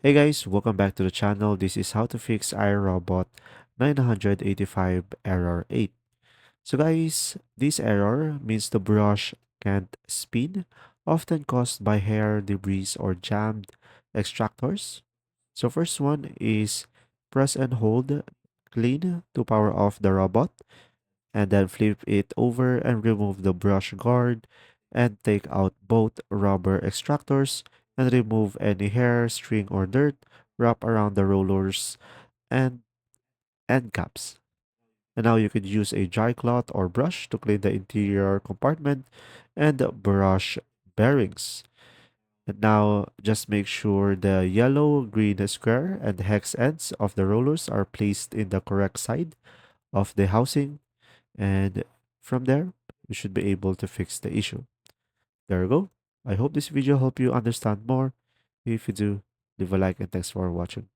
Hey guys, welcome back to the channel. This is how to fix iRobot 985 error 8. So guys, this error means the brush can't spin, often caused by hair, debris, or jammed extractors. So first one is press and hold clean to power off the robot, and then flip it over and remove the brush guard and take out both rubber extractors and remove any hair, string, or dirt wrap around the rollers and end caps. And now you could use a dry cloth or brush to clean the interior compartment and the brush bearings. And now just make sure the yellow, green square and hex ends of the rollers are placed in the correct side of the housing, and from there you should be able to fix the issue. There you go. I hope this video helped you understand more. If you do, leave a like and thanks for watching.